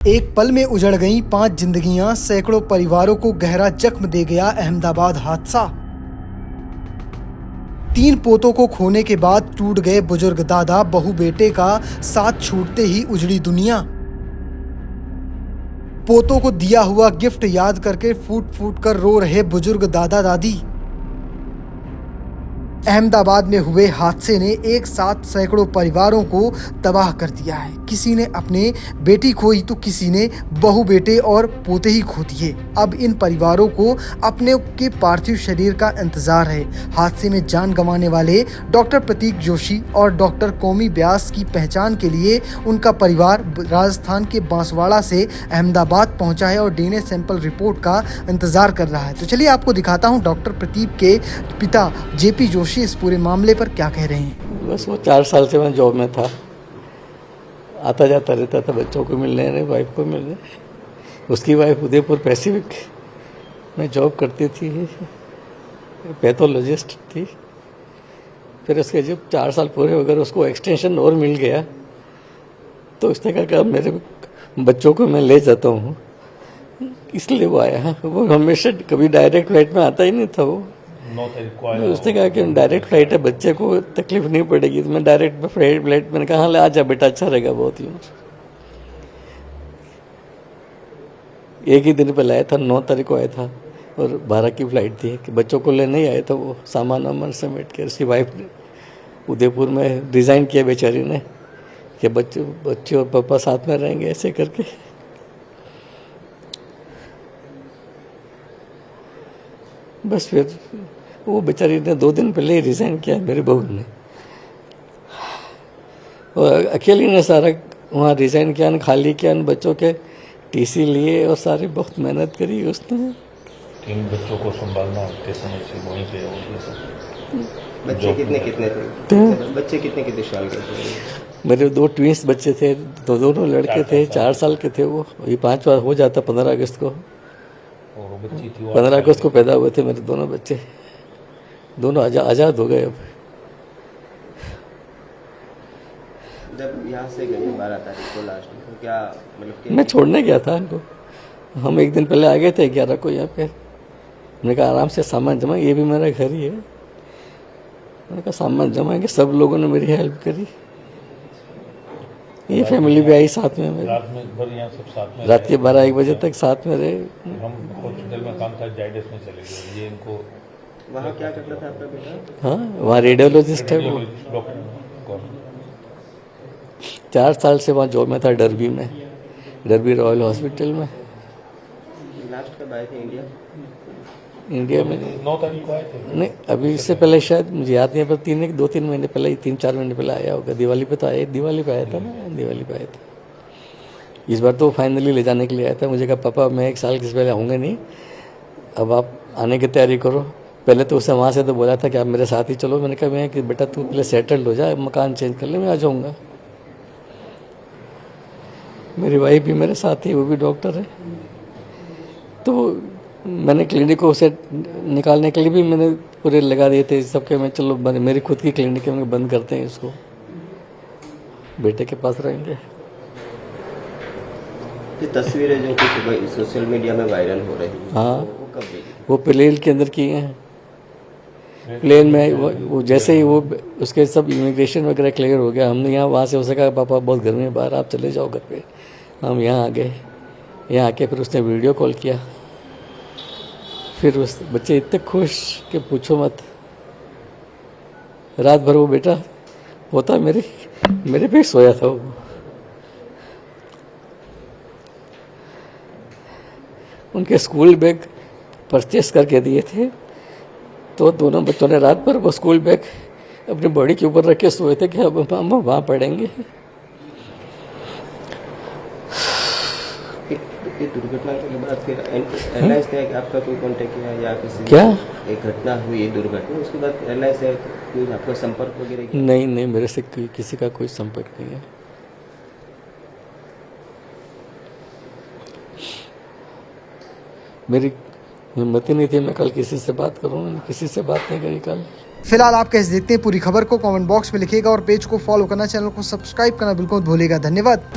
एक पल में उजड़ गईं 5 जिंदगियां, सैकड़ों परिवारों को गहरा जख्म दे गया अहमदाबाद हादसा। 3 पोतों को खोने के बाद टूट गए बुजुर्ग दादा, बहू बेटे का साथ छूटते ही उजड़ी दुनिया। पोतों को दिया हुआ गिफ्ट याद करके फूट फूट कर रो रहे बुजुर्ग दादा दादी। अहमदाबाद में हुए हादसे ने एक साथ सैकड़ों परिवारों को तबाह कर दिया है। किसी ने अपने बेटी खोई तो किसी ने बहू बेटे और पोते ही खो दिए। अब इन परिवारों को अपने के पार्थिव शरीर का इंतजार है। हादसे में जान गंवाने वाले डॉक्टर प्रतीक जोशी और डॉक्टर कौमी व्यास की पहचान के लिए उनका परिवार राजस्थान के बांसवाड़ा से अहमदाबाद पहुंचा है और डीएनए सैंपल रिपोर्ट का इंतजार कर रहा है। तो चलिए आपको दिखाता हूं डॉक्टर प्रतीक के पिता जेपी जोशी इस पूरे मामले पर क्या कह रहे हैं। बस वो 4 साल से मैं जॉब में था, आता जाता रहता था बच्चों को मिलने, वाइफ को मिलने। उसकी वाइफ उदयपुर पैसिफिक में जॉब करती थी, पैथोलॉजिस्ट थी। फिर उसके जब 4 साल पूरे हो गए, उसको एक्सटेंशन और मिल गया तो उसने कहा कि अब मेरे बच्चों को मैं ले जाता हूँ, इसलिए वो आया। वो हमेशा कभी डायरेक्ट फ्लाइट में आता ही नहीं था। वो उसने कहा कि डायरेक्ट फ्लाइट है, बच्चे को तकलीफ नहीं पड़ेगी। तो मैं डायरेक्ट फ्लाइट मैंने कहा हाँ आ जा बेटा, अच्छा रहेगा बहुत ही। एक ही दिन पहले आया था, 9 तारीख को आया था और 12 की फ्लाइट थी कि बच्चों को लेने ही आया था। वो सामान वामान समेट के उसकी वाइफ ने उदयपुर में रिज़ाइन किया बेचारी ने कि बच्चे और पापा साथ में रहेंगे, ऐसे करके। बस फिर वो बेचारी ने 2 दिन पहले ही रिज़ाइन किया, मेरी बहू ने। और अकेली ने सारा वहाँ रिज़ाइन किया, खाली किया, बच्चों के टीसी लिए और सारी बहुत मेहनत करी उसने। 3 बच्चों को संभालना स्टेशन से वहीं पे बच्चे कितने थे? बच्चे कितने साल के थे? मेरे 2 ट्विंस बच्चे थे, दोनों लड़के थे, 4 साल के थे। वो ये 5 बार हो जाता 15 अगस्त को। 15 अगस्त को पैदा हुए थे मेरे दोनों बच्चे, दोनों आज़ाद हो गए। अब जब यहाँ से गए 12 तारीख को लास्ट में, तो क्या मतलब मैं छोड़ने गया था इनको। हम एक दिन पहले आ गए थे 11 को यहाँ पे। मैंने कहा आराम से सामान जमा, ये भी मेरा घर ही है। मैंने कहा सामान जमाएंगे। सब लोगों ने मेरी हेल्प करी। ये फैमिली भी आई साथ में मेरे। रात के 12-1 बजे तक साथ में रहे। हम हॉस्पिटल में काम था, जाइडस में चले गए। ये इनको वहाँ क्या करता था आपका बेटा? हाँ, वहाँ रेडियोलॉजिस्ट है वो। 4 साल से वहाँ जॉब में था, डरबी में, डरबी रॉयल हॉस्पिटल में। लास्ट कब आए थे इंडिया में? 9 तारीख को आए थे। नहीं, अभी इससे पहले शायद मुझे याद नहीं है, पर 2-3 महीने पहले, 3-4 महीने पहले आया होगा। दिवाली पे तो आया, दिवाली पे आया था ना, दिवाली पे आया था। इस बार तो फाइनली ले जाने के लिए आया था। मुझे कहा पापा मैं 1 साल से पहले आऊँगा नहीं, अब आप आने की तैयारी करो। पहले तो उसे वहाँ से तो बोला था कि आप मेरे साथ ही चलो। मैंने कहा मैं कि बेटा तू पहले सेटल्ड हो जा, मकान चेंज कर ले, मैं आ जाऊँगा। मेरी वाइफ भी मेरे साथ ही, वो भी डॉक्टर है। तो मैंने क्लिनिक को उसे निकालने के लिए भी मैंने पूरे लगा दिए थे सबके। मैं चलो मेरी खुद की क्लिनिक है, मैं बंद करते हैं इसको, बेटे के पास रहेंगे। ये तस्वीरें जो कुछ सोशल मीडिया में वायरल हो रही है, हाँ, वो कब देखी? वो प्लेन के अंदर किए हैं। प्लेन में वो जैसे ही वो उसके सब इमिग्रेशन वगैरह क्लियर हो गया, हमने यहाँ वहाँ से उसे कहा पापा बहुत गर्मी है बाहर, आप चले जाओ घर पे। हम यहाँ आ गए। यहाँ आके फिर उसने वीडियो कॉल किया। फिर उस बच्चे इतने खुश कि पूछो मत। रात भर वो बेटा होता मेरे पे सोया था वो। उनके स्कूल बैग परचेस करके दिए थे, तो दोनों बच्चों ने रात भर वो स्कूल बैग अपनी बॉडी के ऊपर रख के सोए थे कि अब हम वहाँ पढ़ेंगे। दुर्घटना के बाद फिर एयरलाइंस ने आपका कोई कांटेक्ट किया या किसी? क्या एक घटना हुई दुर्घटना, उसके बाद एयरलाइंस ने कोई आपका संपर्क वगैरह किया? नहीं, मेरे से किसी का कोई संपर्क नहीं है। मेरी हिम्मत ही नहीं थी मैं कल किसी से बात करूँ, किसी से बात नहीं करी कल। फिलहाल आप कैसे देखते हैं पूरी खबर को कमेंट बॉक्स में लिखिएगा और पेज को फॉलो करना, चैनल को सब्सक्राइब करना बिल्कुल भूलिएगा। धन्यवाद।